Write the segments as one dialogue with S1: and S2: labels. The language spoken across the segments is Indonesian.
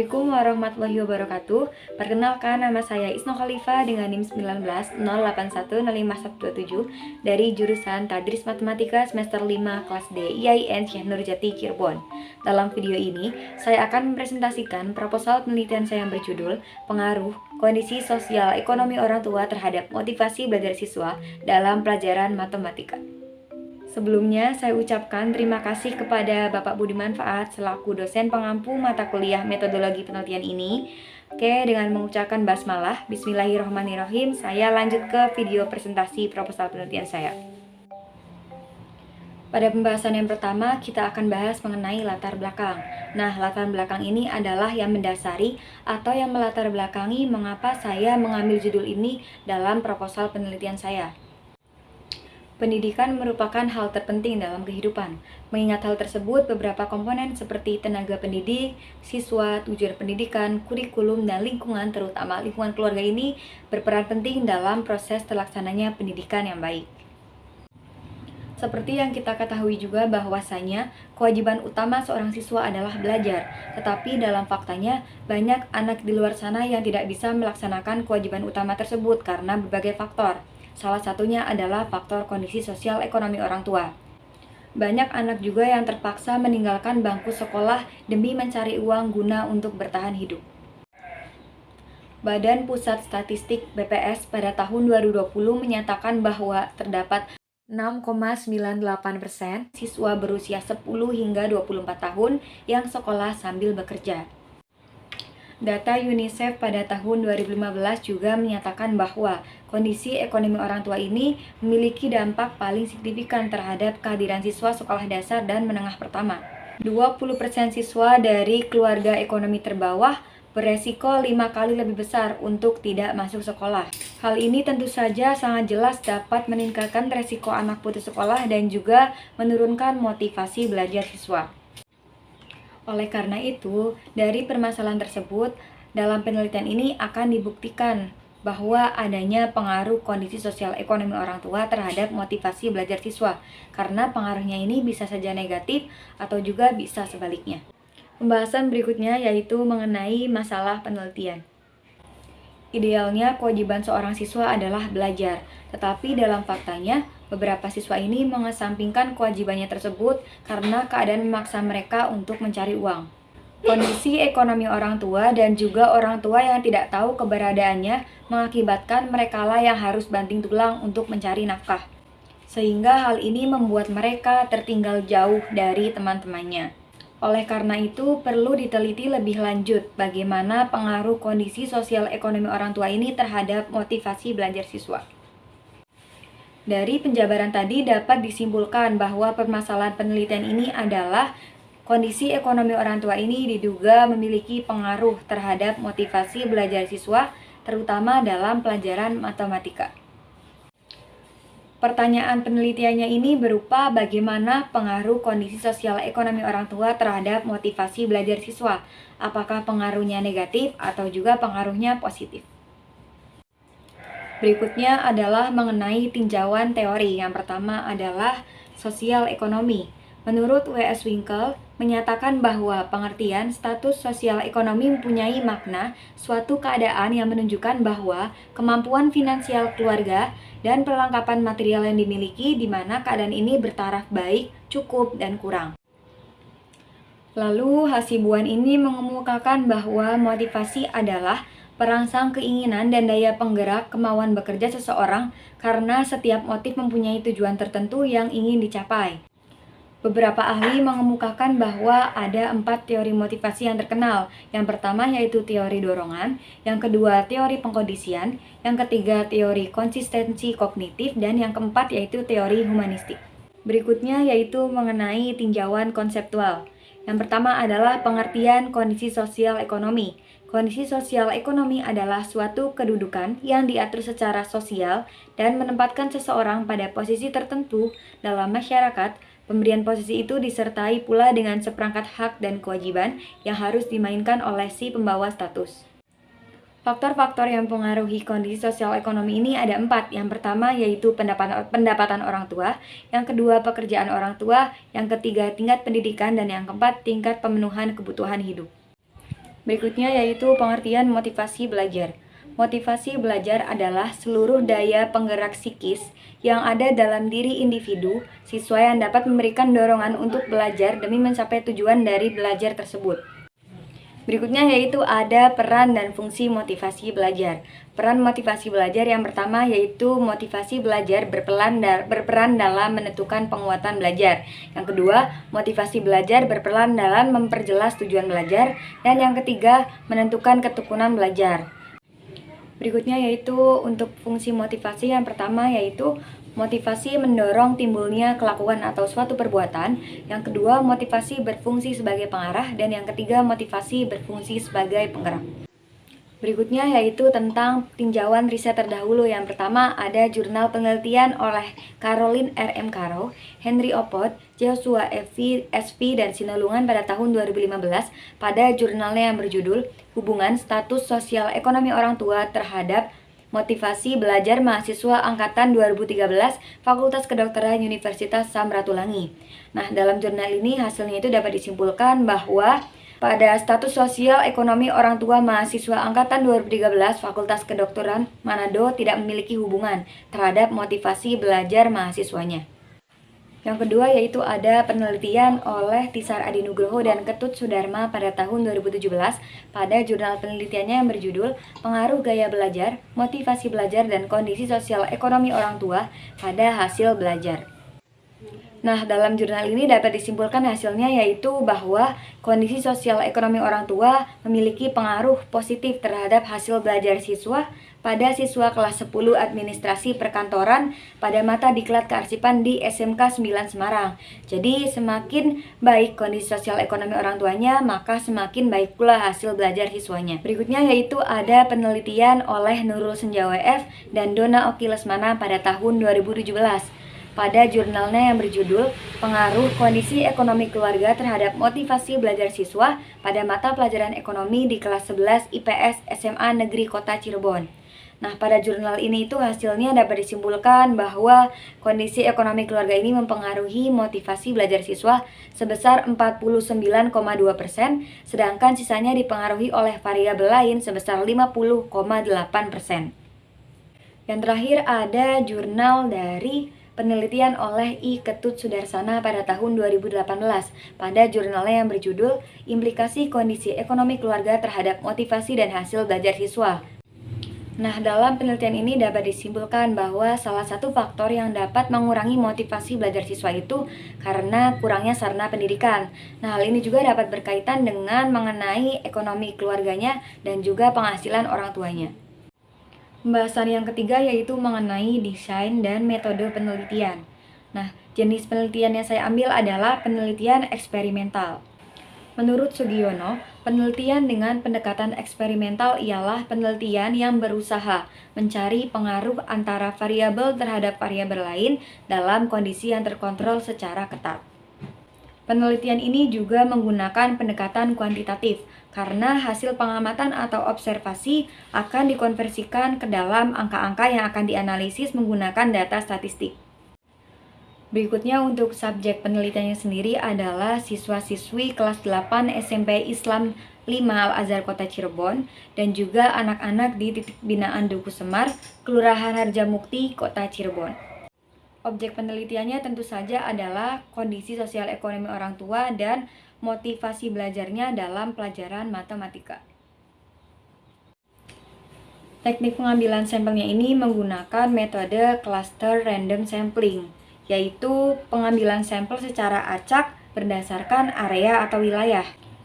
S1: Assalamualaikum warahmatullahi wabarakatuh. Perkenalkan, nama saya Isno Khalifa dengan NIM 19 081 dari jurusan Tadris Matematika semester 5 kelas D IAIN Syekh Nurjati Cirebon. Dalam video ini, saya akan mempresentasikan proposal penelitian saya yang berjudul Pengaruh Kondisi Sosial Ekonomi Orang Tua terhadap Motivasi Belajar Siswa dalam Pelajaran Matematika. Sebelumnya, saya ucapkan terima kasih kepada Bapak Budiman Faat selaku dosen pengampu mata kuliah metodologi penelitian ini. Oke, dengan mengucapkan basmalah, bismillahirrahmanirrahim, saya lanjut ke video presentasi proposal penelitian saya. Pada pembahasan yang pertama, kita akan bahas mengenai latar belakang. Nah, latar belakang ini adalah yang mendasari atau yang melatar belakangi mengapa saya mengambil judul ini dalam proposal penelitian saya. Pendidikan merupakan hal terpenting dalam kehidupan. Mengingat hal tersebut, beberapa komponen seperti tenaga pendidik, siswa, tujuan pendidikan, kurikulum, dan lingkungan, terutama lingkungan keluarga ini, berperan penting dalam proses terlaksananya pendidikan yang baik. Seperti yang kita ketahui juga bahwasanya kewajiban utama seorang siswa adalah belajar. Tetapi dalam faktanya, banyak anak di luar sana yang tidak bisa melaksanakan kewajiban utama tersebut karena berbagai faktor. Salah satunya adalah faktor kondisi sosial ekonomi orang tua. Banyak anak juga yang terpaksa meninggalkan bangku sekolah demi mencari uang guna untuk bertahan hidup. Badan Pusat Statistik BPS pada tahun 2020 menyatakan bahwa terdapat 6,98% siswa berusia 10 hingga 24 tahun yang sekolah sambil bekerja. Data UNICEF pada tahun 2015 juga menyatakan bahwa kondisi ekonomi orang tua ini memiliki dampak paling signifikan terhadap kehadiran siswa sekolah dasar dan menengah pertama. 20% siswa dari keluarga ekonomi terbawah beresiko 5 kali lebih besar untuk tidak masuk sekolah. Hal ini tentu saja sangat jelas dapat meningkatkan resiko anak putus sekolah dan juga menurunkan motivasi belajar siswa. Oleh karena itu, dari permasalahan tersebut, dalam penelitian ini akan dibuktikan bahwa adanya pengaruh kondisi sosial ekonomi orang tua terhadap motivasi belajar siswa, karena pengaruhnya ini bisa saja negatif atau juga bisa sebaliknya. Pembahasan berikutnya yaitu mengenai masalah penelitian. Idealnya kewajiban seorang siswa adalah belajar, tetapi dalam faktanya beberapa siswa ini mengesampingkan kewajibannya tersebut karena keadaan memaksa mereka untuk mencari uang. Kondisi ekonomi orang tua dan juga orang tua yang tidak tahu keberadaannya mengakibatkan merekalah yang harus banting tulang untuk mencari nafkah. Sehingga hal ini membuat mereka tertinggal jauh dari teman-temannya. Oleh karena itu, perlu diteliti lebih lanjut bagaimana pengaruh kondisi sosial ekonomi orang tua ini terhadap motivasi belajar siswa. Dari penjabaran tadi dapat disimpulkan bahwa permasalahan penelitian ini adalah kondisi ekonomi orang tua ini diduga memiliki pengaruh terhadap motivasi belajar siswa, terutama dalam pelajaran matematika. Pertanyaan penelitiannya ini berupa bagaimana pengaruh kondisi sosial ekonomi orang tua terhadap motivasi belajar siswa. Apakah pengaruhnya negatif atau juga pengaruhnya positif? Berikutnya adalah mengenai tinjauan teori. Yang pertama adalah sosial ekonomi. Menurut W.S. Winkel, menyatakan bahwa pengertian status sosial ekonomi mempunyai makna suatu keadaan yang menunjukkan bahwa kemampuan finansial keluarga dan perlengkapan material yang dimiliki di mana keadaan ini bertaraf baik, cukup, dan kurang. Lalu Hasibuan ini mengemukakan bahwa motivasi adalah perangsang keinginan dan daya penggerak kemauan bekerja seseorang karena setiap motif mempunyai tujuan tertentu yang ingin dicapai. Beberapa ahli mengemukakan bahwa ada 4 teori motivasi yang terkenal. Yang pertama yaitu teori dorongan, yang kedua teori pengkondisian, yang ketiga teori konsistensi kognitif, dan yang keempat yaitu teori humanistik. Berikutnya yaitu mengenai tinjauan konseptual. Yang pertama adalah pengertian kondisi sosial ekonomi. Kondisi sosial ekonomi adalah suatu kedudukan yang diatur secara sosial dan menempatkan seseorang pada posisi tertentu dalam masyarakat. Pemberian posisi itu disertai pula dengan seperangkat hak dan kewajiban yang harus dimainkan oleh si pembawa status. Faktor-faktor yang mempengaruhi kondisi sosial ekonomi ini ada 4. Yang pertama yaitu pendapatan orang tua, yang kedua pekerjaan orang tua, yang ketiga tingkat pendidikan, dan yang keempat tingkat pemenuhan kebutuhan hidup. Berikutnya yaitu pengertian motivasi belajar. Motivasi belajar adalah seluruh daya penggerak psikis yang ada dalam diri individu, siswa yang dapat memberikan dorongan untuk belajar demi mencapai tujuan dari belajar tersebut. Berikutnya yaitu ada peran dan fungsi motivasi belajar. Peran motivasi belajar yang pertama yaitu motivasi belajar berperan dalam menentukan penguatan belajar. Yang kedua, motivasi belajar berperan dalam memperjelas tujuan belajar. Dan yang ketiga, menentukan ketekunan belajar. Berikutnya yaitu untuk fungsi motivasi yang pertama yaitu motivasi mendorong timbulnya kelakuan atau suatu perbuatan. Yang kedua, motivasi berfungsi sebagai pengarah. Dan yang ketiga, motivasi berfungsi sebagai penggerak. Berikutnya yaitu tentang tinjauan riset terdahulu. Yang pertama ada jurnal penelitian oleh Caroline R.M. Caro, Henry Oppott, Joshua SV, dan Sinulungan pada tahun 2015 pada jurnalnya yang berjudul Hubungan Status Sosial Ekonomi Orang Tua Terhadap Motivasi Belajar Mahasiswa Angkatan 2013 Fakultas Kedokteran Universitas Samratulangi. Nah, dalam jurnal ini hasilnya itu dapat disimpulkan bahwa pada status sosial ekonomi orang tua mahasiswa angkatan 2013 Fakultas Kedokteran Manado tidak memiliki hubungan terhadap motivasi belajar mahasiswanya. Yang kedua yaitu ada penelitian oleh Tisar Adi Nugroho dan Ketut Sudarma pada tahun 2017 pada jurnal penelitiannya yang berjudul Pengaruh Gaya Belajar, Motivasi Belajar dan Kondisi Sosial Ekonomi Orang Tua pada Hasil Belajar. Nah, dalam jurnal ini dapat disimpulkan hasilnya yaitu bahwa kondisi sosial ekonomi orang tua memiliki pengaruh positif terhadap hasil belajar siswa pada siswa kelas 10 administrasi perkantoran pada mata diklat kearsipan di SMK 9 Semarang. Jadi, semakin baik kondisi sosial ekonomi orang tuanya, maka semakin baik pula hasil belajar siswanya. Berikutnya yaitu ada penelitian oleh Nurul Senjawa F dan Donna Oki Lesmana pada tahun 2017. Pada jurnalnya yang berjudul Pengaruh Kondisi Ekonomi Keluarga Terhadap Motivasi Belajar Siswa pada Mata Pelajaran Ekonomi di kelas 11 IPS SMA Negeri Kota Cirebon. Nah, pada jurnal ini itu hasilnya dapat disimpulkan bahwa kondisi ekonomi keluarga ini mempengaruhi motivasi belajar siswa sebesar 49,2%, sedangkan sisanya dipengaruhi oleh variabel lain sebesar 50,8%. Yang terakhir ada jurnal dari penelitian oleh I. Ketut Sudarsana pada tahun 2018 pada jurnalnya yang berjudul Implikasi Kondisi Ekonomi Keluarga Terhadap Motivasi dan Hasil Belajar Siswa. Nah, dalam penelitian ini dapat disimpulkan bahwa salah satu faktor yang dapat mengurangi motivasi belajar siswa itu karena kurangnya sarana pendidikan. Nah, hal ini juga dapat berkaitan dengan mengenai ekonomi keluarganya dan juga penghasilan orang tuanya. Pembahasan yang ketiga yaitu mengenai desain dan metode penelitian. Nah, jenis penelitian yang saya ambil adalah penelitian eksperimental. Menurut Sugiono, penelitian dengan pendekatan eksperimental ialah penelitian yang berusaha mencari pengaruh antara variabel terhadap variabel lain dalam kondisi yang terkontrol secara ketat. Penelitian ini juga menggunakan pendekatan kuantitatif karena hasil pengamatan atau observasi akan dikonversikan ke dalam angka-angka yang akan dianalisis menggunakan data statistik. Berikutnya untuk subjek penelitiannya sendiri adalah siswa-siswi kelas 8 SMP Islam 5 Al-Azhar Kota Cirebon dan juga anak-anak di titik binaan Duku Semar, Kelurahan Harjamukti, Kota Cirebon. Objek penelitiannya tentu saja adalah kondisi sosial ekonomi orang tua dan motivasi belajarnya dalam pelajaran matematika. Teknik pengambilan sampelnya ini menggunakan metode cluster random sampling, yaitu pengambilan sampel secara acak berdasarkan area atau wilayah.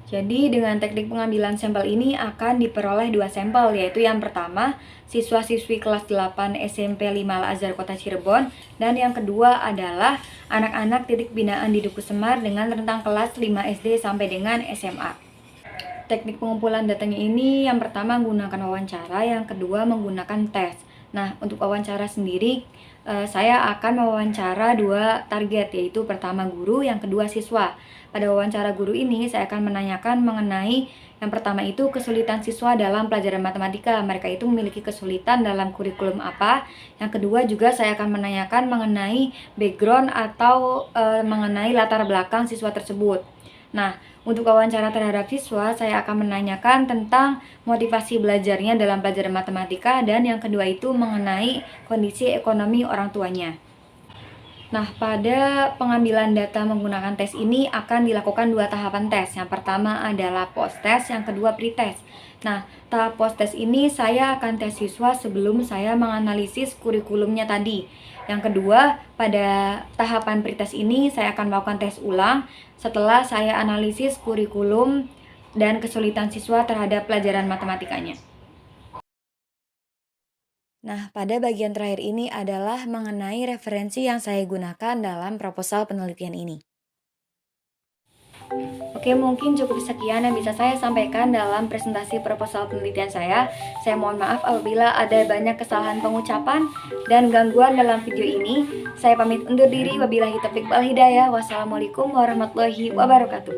S1: Jadi dengan teknik pengambilan sampel ini akan diperoleh dua sampel, yaitu yang pertama siswa-siswi kelas 8 SMP 5 Al-Azhar Kota Cirebon, dan yang kedua adalah anak-anak titik binaan di Duku Semar dengan rentang kelas 5 SD sampai dengan SMA. Teknik pengumpulan datanya ini yang pertama menggunakan wawancara, yang kedua menggunakan tes. Nah, untuk wawancara sendiri saya akan mewawancara dua target, yaitu pertama guru, yang kedua siswa. Pada wawancara guru ini saya akan menanyakan mengenai yang pertama itu kesulitan siswa dalam pelajaran matematika. Mereka itu memiliki kesulitan dalam kurikulum apa. Yang kedua juga saya akan menanyakan mengenai background atau mengenai latar belakang siswa tersebut. Nah, untuk wawancara terhadap siswa, saya akan menanyakan tentang motivasi belajarnya dalam pelajaran matematika, dan yang kedua itu mengenai kondisi ekonomi orang tuanya. Nah, pada pengambilan data menggunakan tes ini akan dilakukan 2 tahapan tes. Yang pertama adalah post-tes, yang kedua pre-tes. Nah, tahap post-tes ini saya akan tes siswa sebelum saya menganalisis kurikulumnya tadi. Yang kedua, pada tahapan pre-tes ini saya akan melakukan tes ulang setelah saya analisis kurikulum dan kesulitan siswa terhadap pelajaran matematikanya. Nah, pada bagian terakhir ini adalah mengenai referensi yang saya gunakan dalam proposal penelitian ini. Oke, mungkin cukup sekian yang bisa saya sampaikan dalam presentasi proposal penelitian saya. Saya mohon maaf apabila ada banyak kesalahan pengucapan dan gangguan dalam video ini. Saya pamit undur diri. Wabillahi taufiq wal hidayah. Wassalamualaikum warahmatullahi wabarakatuh.